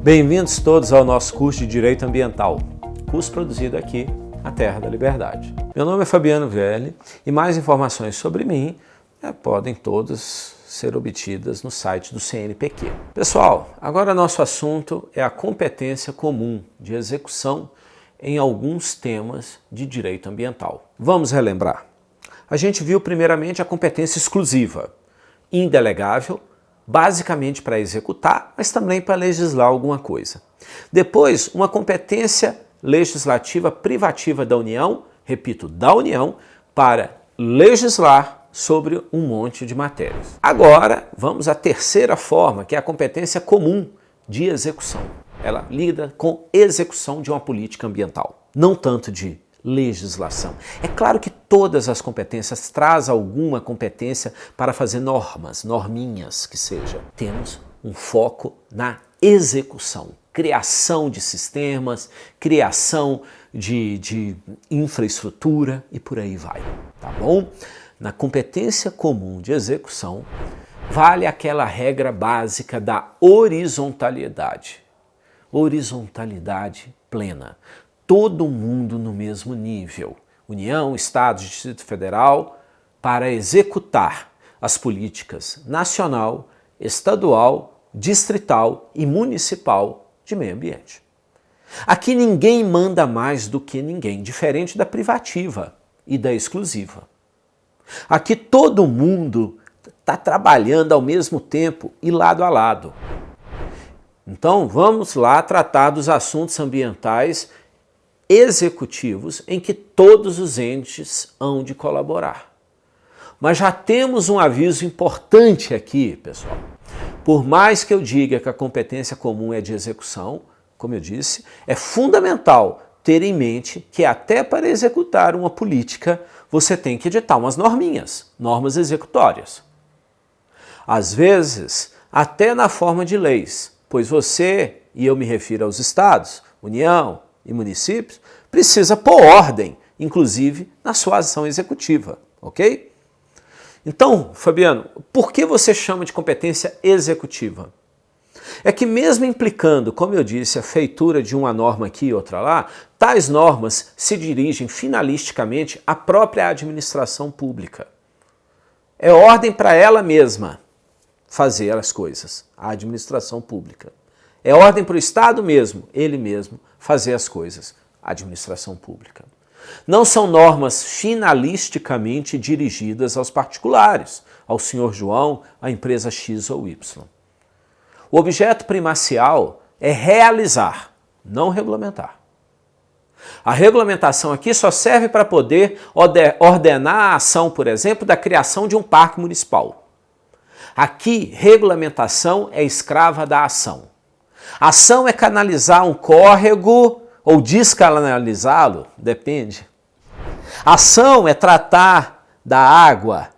Bem-vindos todos ao nosso curso de Direito Ambiental, curso produzido aqui na Terra da Liberdade. Meu nome é Fabiano Velli e mais informações sobre mim podem todas ser obtidas no site do CNPq. Pessoal, agora nosso assunto é a competência comum de execução em alguns temas de direito ambiental. Vamos relembrar. A gente viu primeiramente a competência exclusiva, indelegável, basicamente para executar, mas também para legislar alguma coisa. Depois, uma competência legislativa privativa da União, repito, da União, para legislar sobre um monte de matérias. Agora, vamos à terceira forma, que é a competência comum de execução. Ela lida com execução de uma política ambiental, não tanto de legislação. É claro que todas as competências trazem alguma competência para fazer normas, norminhas que seja. Temos um foco na execução, criação de sistemas, criação de infraestrutura e por aí vai, tá bom? Na competência comum de execução, vale aquela regra básica da horizontalidade. Horizontalidade plena. Todo mundo no mesmo nível, União, Estado, Distrito Federal, para executar as políticas nacional, estadual, distrital e municipal de meio ambiente. Aqui ninguém manda mais do que ninguém, diferente da privativa e da exclusiva. Aqui todo mundo está trabalhando ao mesmo tempo e lado a lado. Então vamos lá tratar dos assuntos ambientais executivos em que todos os entes hão de colaborar. Mas já temos um aviso importante aqui, pessoal. Por mais que eu diga que a competência comum é de execução, como eu disse, é fundamental ter em mente que até para executar uma política você tem que editar umas norminhas, normas executórias. Às vezes, até na forma de leis, pois você, e eu me refiro aos estados, União e municípios, precisa pôr ordem, inclusive na sua ação executiva, ok? Então, Fabiano, por que você chama de competência executiva? É que mesmo implicando, como eu disse, a feitura de uma norma aqui e outra lá, tais normas se dirigem finalisticamente à própria administração pública. É ordem para ela mesma fazer as coisas, a administração pública. É ordem para o Estado mesmo, ele mesmo, fazer as coisas, a administração pública. Não são normas finalisticamente dirigidas aos particulares, ao senhor João, à empresa X ou Y. O objeto primacial é realizar, não regulamentar. A regulamentação aqui só serve para poder ordenar a ação, por exemplo, da criação de um parque municipal. Aqui, regulamentação é escrava da ação. Ação é canalizar um córrego ou descanalizá-lo, depende. Ação é tratar da água.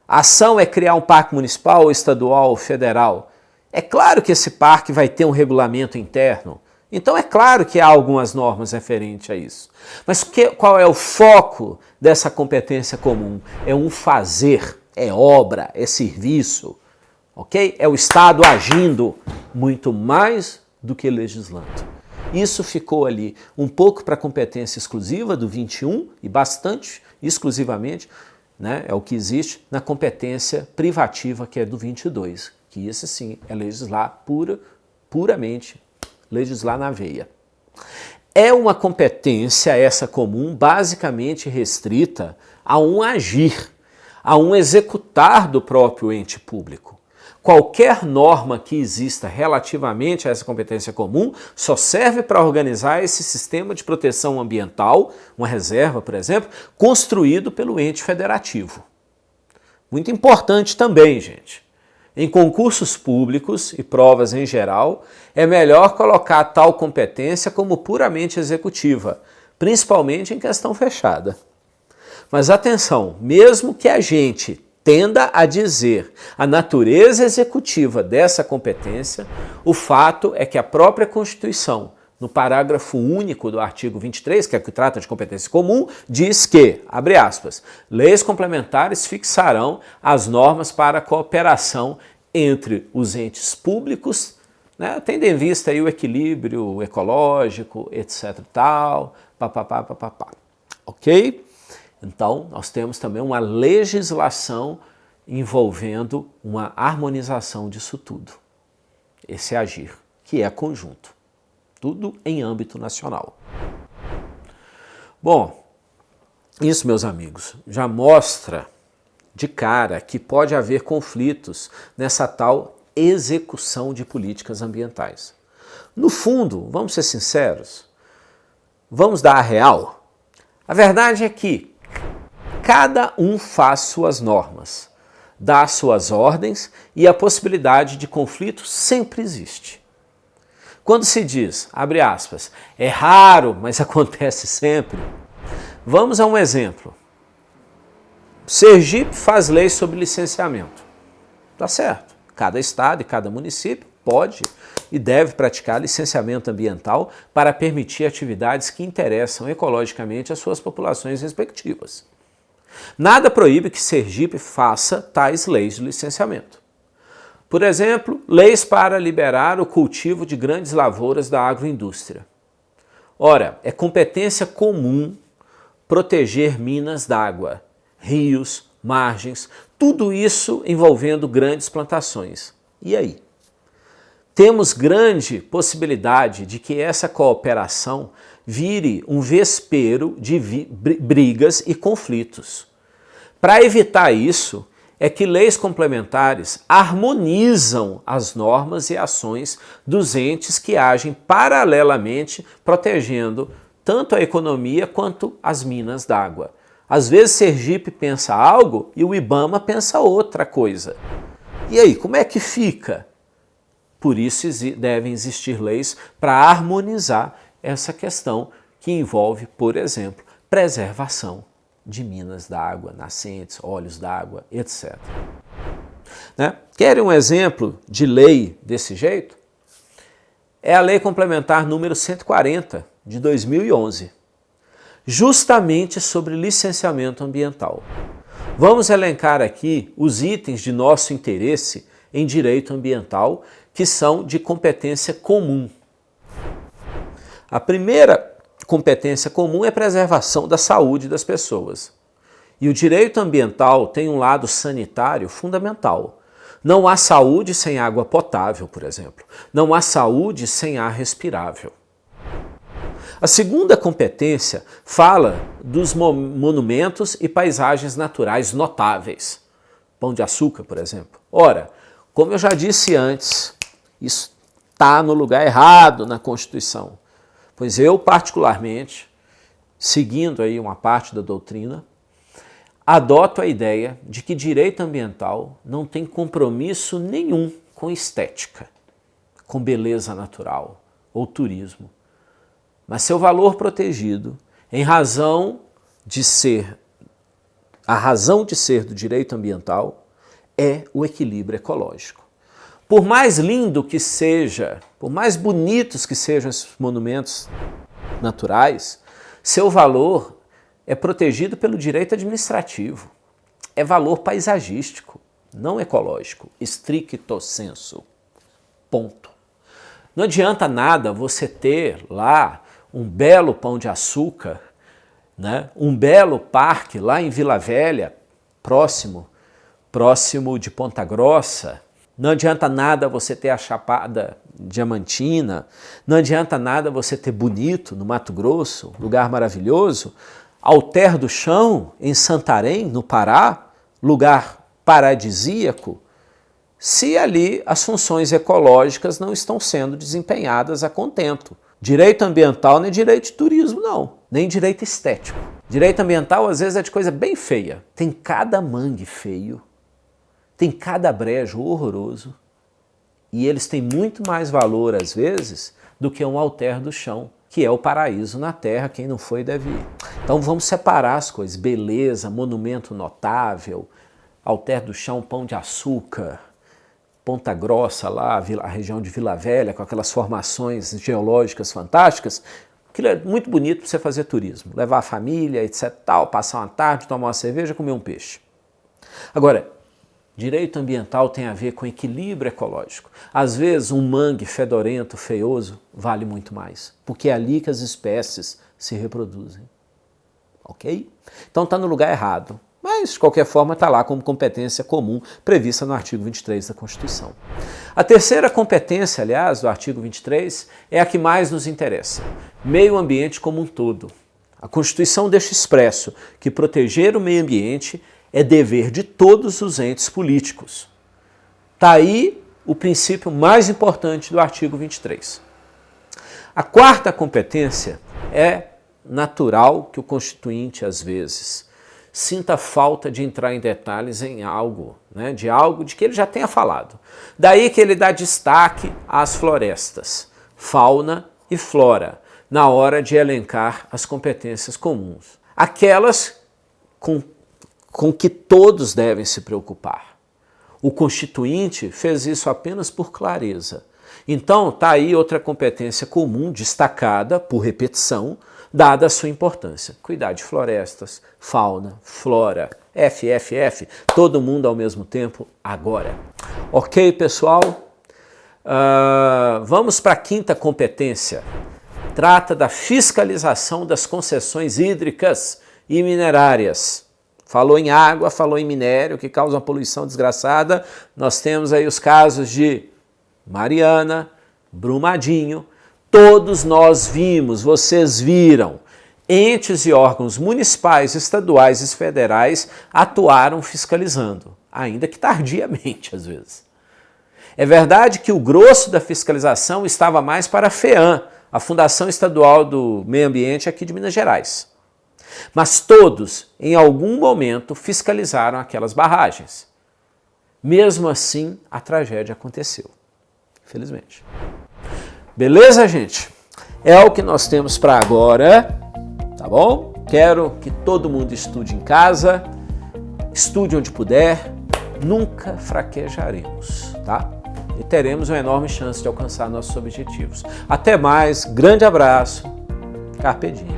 Ação é criar um parque municipal, estadual ou federal. É claro que esse parque vai ter um regulamento interno. Então é claro que há algumas normas referentes a isso. Mas qual é o foco dessa competência comum? É um fazer, é obra, é serviço. Ok? É o Estado agindo muito mais do que legislando. Isso ficou ali um pouco para a competência exclusiva do 21 e bastante exclusivamente, né, é o que existe na competência privativa que é do 22, que esse sim é legislar puramente, legislar na veia. É uma competência essa comum basicamente restrita a um agir, a um executar do próprio ente público. Qualquer norma que exista relativamente a essa competência comum só serve para organizar esse sistema de proteção ambiental, uma reserva, por exemplo, construído pelo ente federativo. Muito importante também, gente. Em concursos públicos e provas em geral, é melhor colocar tal competência como puramente executiva, principalmente em questão fechada. Mas atenção, mesmo que a gente tenda a dizer a natureza executiva dessa competência, o fato é que a própria Constituição, no parágrafo único do artigo 23, que é o que trata de competência comum, diz que, abre aspas, leis complementares fixarão as normas para a cooperação entre os entes públicos né? Tendo em vista aí o equilíbrio ecológico, etc. tal, papapá, papapá. Ok? Então, nós temos também uma legislação envolvendo uma harmonização disso tudo. Esse agir, que é conjunto. Tudo em âmbito nacional. Bom, isso, meus amigos, já mostra de cara que pode haver conflitos nessa tal execução de políticas ambientais. No fundo, vamos ser sinceros, vamos dar a real. A verdade é que cada um faz suas normas, dá suas ordens e a possibilidade de conflito sempre existe. Quando se diz, abre aspas, é raro, mas acontece sempre, vamos a um exemplo. Sergipe faz lei sobre licenciamento. Tá certo. Cada estado e cada município pode e deve praticar licenciamento ambiental para permitir atividades que interessam ecologicamente as suas populações respectivas. Nada proíbe que Sergipe faça tais leis de licenciamento. Por exemplo, leis para liberar o cultivo de grandes lavouras da agroindústria. Ora, é competência comum proteger minas d'água, rios, margens, tudo isso envolvendo grandes plantações. E aí? Temos grande possibilidade de que essa cooperação vire um vespeiro de brigas e conflitos. Para evitar isso, é que leis complementares harmonizam as normas e ações dos entes que agem paralelamente, protegendo tanto a economia quanto as minas d'água. Às vezes Sergipe pensa algo e o IBAMA pensa outra coisa. E aí, como é que fica? Por isso devem existir leis para harmonizar essa questão que envolve, por exemplo, preservação de minas d'água, nascentes, olhos d'água, etc. Né? Querem um exemplo de lei desse jeito? É a Lei Complementar número 140, de 2011, justamente sobre licenciamento ambiental. Vamos elencar aqui os itens de nosso interesse em direito ambiental que são de competência comum. A primeira competência comum é a preservação da saúde das pessoas. E o direito ambiental tem um lado sanitário fundamental. Não há saúde sem água potável, por exemplo. Não há saúde sem ar respirável. A segunda competência fala dos monumentos e paisagens naturais notáveis. Pão de Açúcar, por exemplo. Ora, como eu já disse antes, isso está no lugar errado na Constituição. Pois eu, particularmente, seguindo aí uma parte da doutrina, adoto a ideia de que direito ambiental não tem compromisso nenhum com estética, com beleza natural ou turismo. Mas seu valor protegido, em razão de ser, a razão de ser do direito ambiental é o equilíbrio ecológico. Por mais lindo que seja, por mais bonitos que sejam esses monumentos naturais, seu valor é protegido pelo direito administrativo. É valor paisagístico, não ecológico, stricto sensu. Ponto. Não adianta nada você ter lá um belo Pão de Açúcar, né? Um belo parque lá em Vila Velha, próximo de Ponta Grossa. Não adianta nada você ter a Chapada Diamantina, não adianta nada você ter Bonito, no Mato Grosso, lugar maravilhoso, Alter do Chão, em Santarém, no Pará, lugar paradisíaco, se ali as funções ecológicas não estão sendo desempenhadas a contento. Direito ambiental não é direito de turismo, não, nem direito estético. Direito ambiental, às vezes, é de coisa bem feia. Tem cada mangue feio, tem cada brejo horroroso, e eles têm muito mais valor, às vezes, do que um Alter do Chão, que é o paraíso na Terra, quem não foi deve ir. Então vamos separar as coisas, beleza, monumento notável, Alter do Chão, Pão de Açúcar, Ponta Grossa lá, a região de Vila Velha, com aquelas formações geológicas fantásticas, aquilo é muito bonito para você fazer turismo, levar a família, etc, tal, passar uma tarde, tomar uma cerveja, comer um peixe. Agora, Direito ambiental tem a ver com equilíbrio ecológico. Às vezes, um mangue fedorento, feioso, vale muito mais, porque é ali que as espécies se reproduzem. Ok? Então está no lugar errado, mas de qualquer forma está lá como competência comum prevista no artigo 23 da Constituição. A terceira competência, aliás, do artigo 23 é a que mais nos interessa: meio ambiente como um todo. A Constituição deixa expresso que proteger o meio ambiente é dever de todos os entes políticos. Está aí o princípio mais importante do artigo 23. A quarta competência é natural que o Constituinte, às vezes, sinta falta de entrar em detalhes em algo, de algo de que ele já tenha falado. Daí que ele dá destaque às florestas, fauna e flora, na hora de elencar as competências comuns. Aquelas com que todos devem se preocupar. O Constituinte fez isso apenas por clareza. Então, está aí outra competência comum, destacada por repetição, dada a sua importância. Cuidar de florestas, fauna, flora, FFF, todo mundo ao mesmo tempo, agora. Ok, pessoal? Vamos para a quinta competência. Trata da fiscalização das concessões hídricas e minerárias. Falou em água, falou em minério, que causa uma poluição desgraçada. Nós temos aí os casos de Mariana, Brumadinho. Todos nós vimos, vocês viram. Entes e órgãos municipais, estaduais e federais atuaram fiscalizando, ainda que tardiamente às vezes. É verdade que o grosso da fiscalização estava mais para a FEAM, a Fundação Estadual do Meio Ambiente aqui de Minas Gerais. Mas todos, em algum momento, fiscalizaram aquelas barragens. Mesmo assim, a tragédia aconteceu. Infelizmente. Beleza, gente? É o que nós temos para agora, tá bom? Quero que todo mundo estude em casa, estude onde puder, nunca fraquejaremos, tá? E teremos uma enorme chance de alcançar nossos objetivos. Até mais, grande abraço, carpe diem.